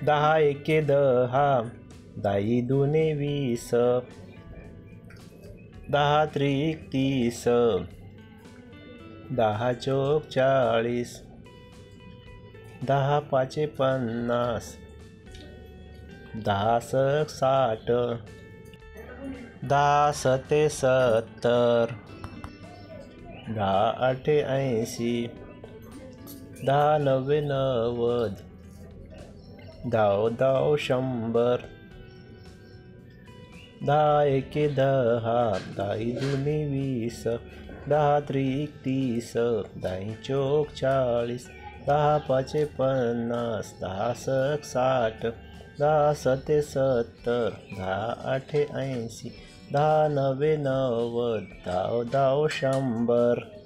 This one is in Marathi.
दहा एके दहा, दाई दुने 20, दहा त्रिक 30, दहा चौक 40, दहा पाचे 50, दहा सक 60, दहा सते 70, दहा आठे 80, दहा नव्वे 90, दाव दाव 100, दहा एके दहा, दाई दुनी 20, दहा त्रिक 30, दाई चौक 40, दहा पाचे 50, दहा सक 60, दहा सते 70, दहा आठे 80, दहा नव्वे 90, दाव दाव 100.